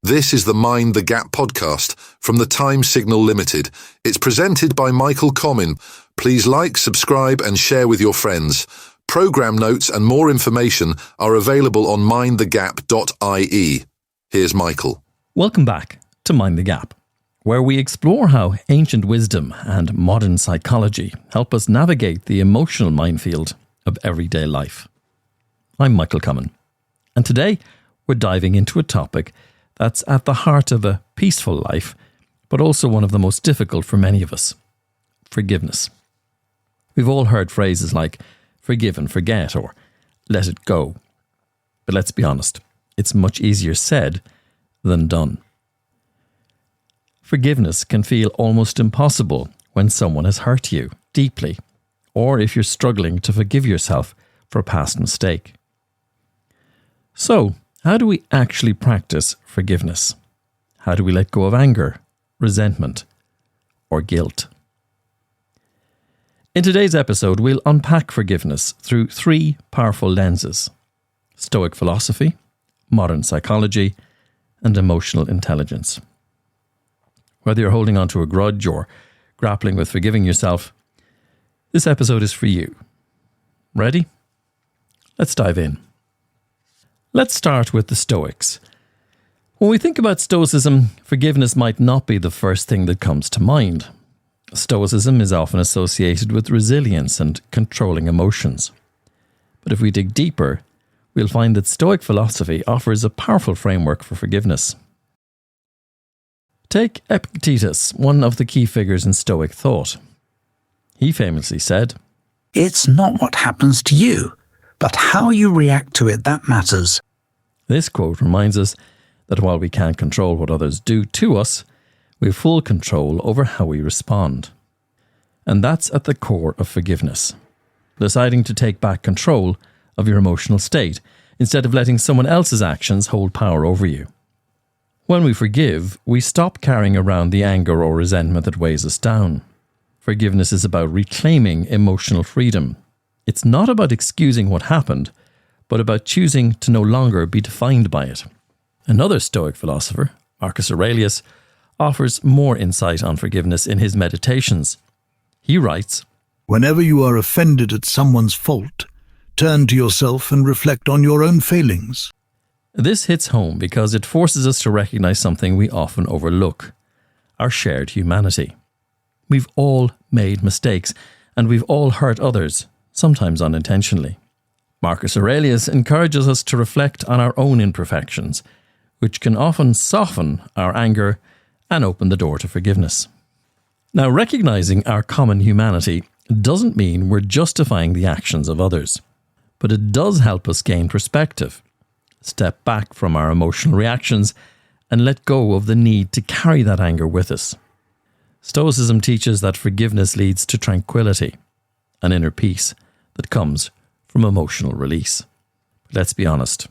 This is the Mind the Gap podcast from the Time Signal Limited. It's presented by Michael Comyn. Please like, subscribe and share with your friends. Program notes and more information are available on mindthegap.ie. Here's Michael. Welcome back to Mind the Gap, where we explore how ancient wisdom and modern psychology help us navigate the emotional minefield of everyday life. I'm Michael Comyn, and today we're diving into a topic that's at the heart of a peaceful life, but also one of the most difficult for many of us: forgiveness. We've all heard phrases like forgive and forget or let it go. But let's be honest, it's much easier said than done. Forgiveness can feel almost impossible when someone has hurt you deeply, or if you're struggling to forgive yourself for a past mistake. So, how do we actually practice forgiveness? How do we let go of anger, resentment, or guilt? In today's episode, we'll unpack forgiveness through three powerful lenses: Stoic philosophy, modern psychology, and emotional intelligence. Whether you're holding on to a grudge or grappling with forgiving yourself, this episode is for you. Ready? Let's dive in. Let's start with the Stoics. When we think about Stoicism, forgiveness might not be the first thing that comes to mind. Stoicism is often associated with resilience and controlling emotions. But if we dig deeper, we'll find that Stoic philosophy offers a powerful framework for forgiveness. Take Epictetus, one of the key figures in Stoic thought. He famously said, "It's not what happens to you, but how you react to it that matters." This quote reminds us that while we can't control what others do to us, we have full control over how we respond. And that's at the core of forgiveness. Deciding to take back control of your emotional state instead of letting someone else's actions hold power over you. When we forgive, we stop carrying around the anger or resentment that weighs us down. Forgiveness is about reclaiming emotional freedom. It's not about excusing what happened, but about choosing to no longer be defined by it. Another Stoic philosopher, Marcus Aurelius, offers more insight on forgiveness in his Meditations. He writes, "Whenever you are offended at someone's fault, turn to yourself and reflect on your own failings." This hits home because it forces us to recognize something we often overlook: our shared humanity. We've all made mistakes, and we've all hurt others, sometimes unintentionally. Marcus Aurelius encourages us to reflect on our own imperfections, which can often soften our anger and open the door to forgiveness. Now, recognizing our common humanity doesn't mean we're justifying the actions of others, but it does help us gain perspective, step back from our emotional reactions, and let go of the need to carry that anger with us. Stoicism teaches that forgiveness leads to tranquility, an inner peace that comes from emotional release. But let's be honest.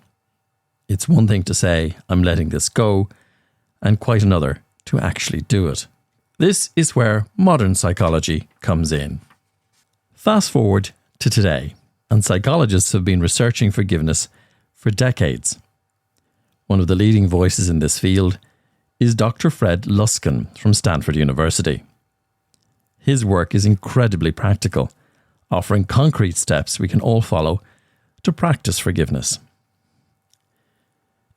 It's one thing to say, "I'm letting this go," and quite another to actually do it. This is where modern psychology comes in. Fast forward to today, and psychologists have been researching forgiveness for decades. One of the leading voices in this field is Dr. Fred Luskin from Stanford University. His work is incredibly practical, offering concrete steps we can all follow to practice forgiveness.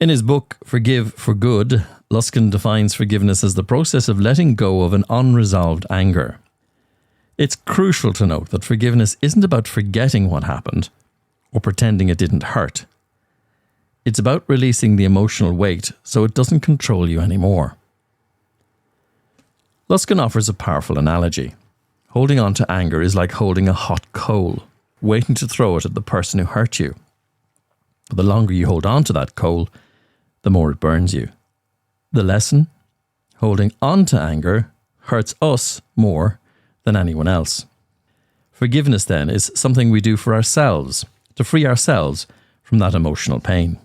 In his book, Forgive for Good, Luskin defines forgiveness as the process of letting go of an unresolved anger. It's crucial to note that forgiveness isn't about forgetting what happened or pretending it didn't hurt. It's about releasing the emotional weight so it doesn't control you anymore. Luskin offers a powerful analogy. Holding on to anger is like holding a hot coal, waiting to throw it at the person who hurt you. But the longer you hold on to that coal, the more it burns you. The lesson? Holding on to anger hurts us more than anyone else. Forgiveness, then, is something we do for ourselves, to free ourselves from that emotional pain.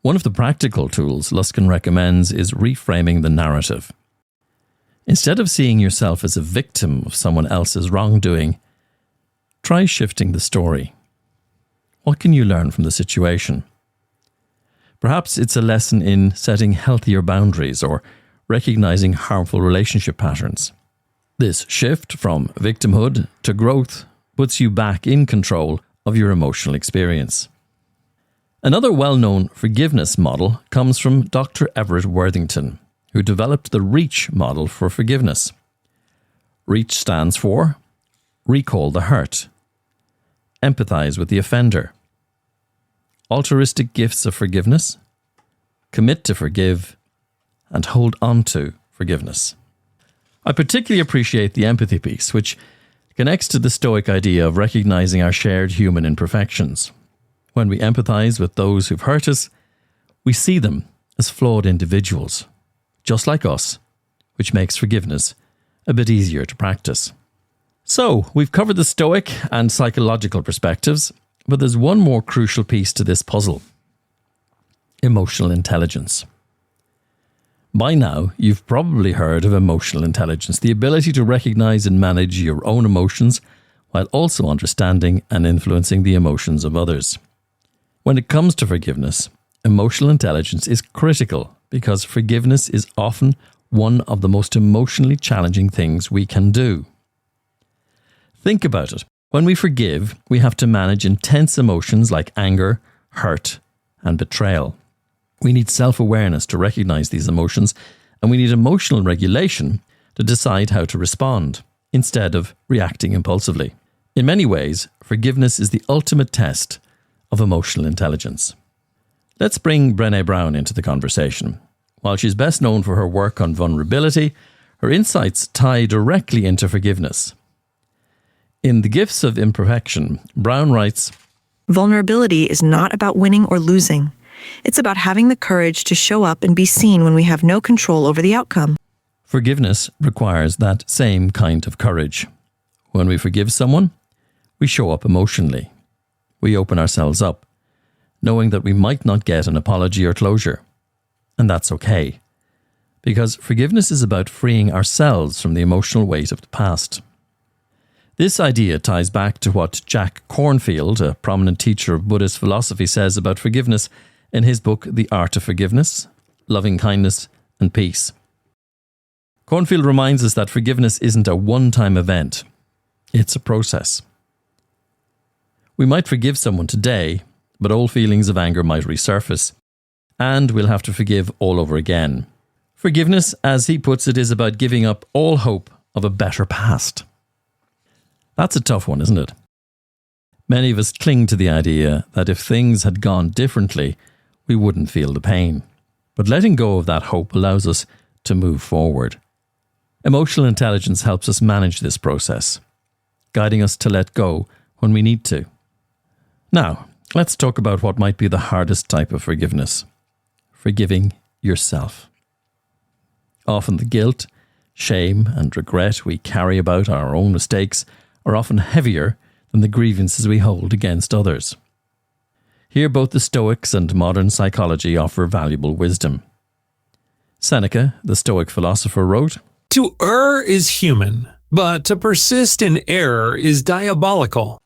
One of the practical tools Luskin recommends is reframing the narrative. Instead of seeing yourself as a victim of someone else's wrongdoing, try shifting the story. What can you learn from the situation? Perhaps it's a lesson in setting healthier boundaries or recognizing harmful relationship patterns. This shift from victimhood to growth puts you back in control of your emotional experience. Another well-known forgiveness model comes from Dr. Everett Worthington, who developed the REACH model for forgiveness. REACH stands for recall the hurt, empathize with the offender, altruistic gifts of forgiveness, commit to forgive, and hold on to forgiveness. I particularly appreciate the empathy piece, which connects to the Stoic idea of recognizing our shared human imperfections. When we empathize with those who've hurt us, we see them as flawed individuals, just like us, which makes forgiveness a bit easier to practice. So, we've covered the Stoic and psychological perspectives, but there's one more crucial piece to this puzzle: emotional intelligence. By now, you've probably heard of emotional intelligence, the ability to recognize and manage your own emotions while also understanding and influencing the emotions of others. When it comes to forgiveness, emotional intelligence is critical because forgiveness is often one of the most emotionally challenging things we can do. Think about it. When we forgive, we have to manage intense emotions like anger, hurt, and betrayal. We need self-awareness to recognize these emotions, and we need emotional regulation to decide how to respond, instead of reacting impulsively. In many ways, forgiveness is the ultimate test of emotional intelligence. Let's bring Brené Brown into the conversation. While she's best known for her work on vulnerability, her insights tie directly into forgiveness. In The Gifts of Imperfection, Brown writes, "Vulnerability is not about winning or losing. It's about having the courage to show up and be seen when we have no control over the outcome." Forgiveness requires that same kind of courage. When we forgive someone, we show up emotionally. We open ourselves up, knowing that we might not get an apology or closure. And that's okay, because forgiveness is about freeing ourselves from the emotional weight of the past. This idea ties back to what Jack Kornfield, a prominent teacher of Buddhist philosophy, says about forgiveness in his book The Art of Forgiveness, Loving Kindness and Peace. Kornfield reminds us that forgiveness isn't a one-time event, it's a process. We might forgive someone today, but old feelings of anger might resurface, and we'll have to forgive all over again. Forgiveness, as he puts it, is about giving up all hope of a better past. That's a tough one, isn't it? Many of us cling to the idea that if things had gone differently, we wouldn't feel the pain. But letting go of that hope allows us to move forward. Emotional intelligence helps us manage this process, guiding us to let go when we need to. Now, let's talk about what might be the hardest type of forgiveness: forgiving yourself. Often the guilt, shame, and regret we carry about our own mistakes are often heavier than the grievances we hold against others. Here, both the Stoics and modern psychology offer valuable wisdom. Seneca, the Stoic philosopher, wrote, "To err is human, but to persist in error is diabolical."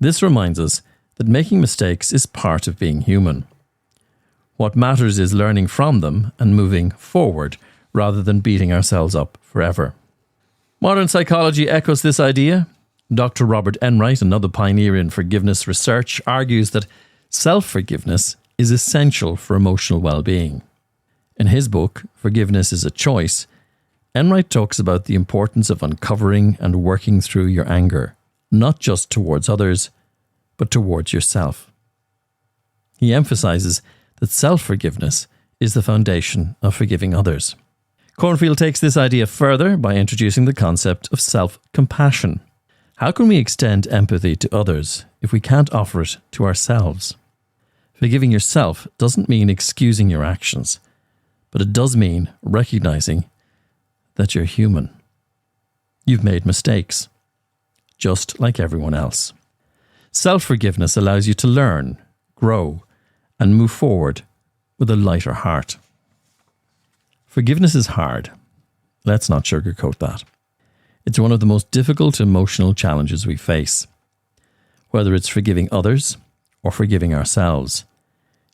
This reminds us that making mistakes is part of being human. What matters is learning from them and moving forward rather than beating ourselves up forever. Modern psychology echoes this idea. Dr. Robert Enright, another pioneer in forgiveness research, argues that self-forgiveness is essential for emotional well-being. In his book, Forgiveness is a Choice, Enright talks about the importance of uncovering and working through your anger, not just towards others, but towards yourself. He emphasizes that self-forgiveness is the foundation of forgiving others. Kornfield takes this idea further by introducing the concept of self-compassion. How can we extend empathy to others if we can't offer it to ourselves? Forgiving yourself doesn't mean excusing your actions, but it does mean recognizing that you're human. You've made mistakes, just like everyone else. Self-forgiveness allows you to learn, grow, and move forward with a lighter heart. Forgiveness is hard. Let's not sugarcoat that. It's one of the most difficult emotional challenges we face. Whether it's forgiving others or forgiving ourselves,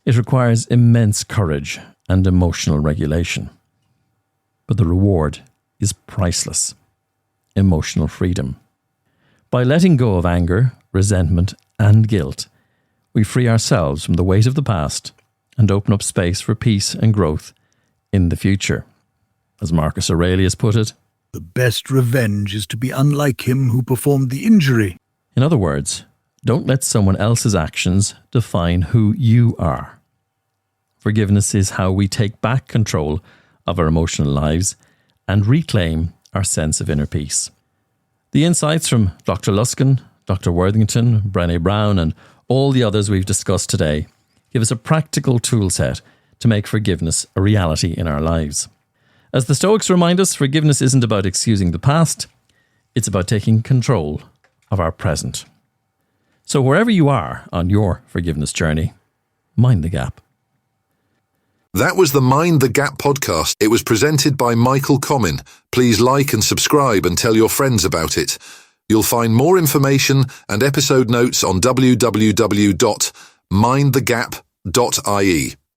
It requires immense courage and emotional regulation. But the reward is priceless. Emotional freedom. By letting go of anger, resentment, and guilt, we free ourselves from the weight of the past and open up space for peace and growth in the future. As Marcus Aurelius put it, The best revenge is to be unlike him who performed the injury. in other words, don't let someone else's actions define who you are. Forgiveness is how we take back control of our emotional lives and reclaim our sense of inner peace. The insights from Dr. Luskin, Dr. Worthington, Brené Brown, and all the others we've discussed today give us a practical tool set to make forgiveness a reality in our lives. As the Stoics remind us, forgiveness isn't about excusing the past, it's about taking control of our present. So wherever you are on your forgiveness journey, mind the gap. That was the Mind the Gap podcast. It was presented by Michael Comyn. Please like and subscribe and tell your friends about it. You'll find more information and episode notes on www.mindthegap.ie.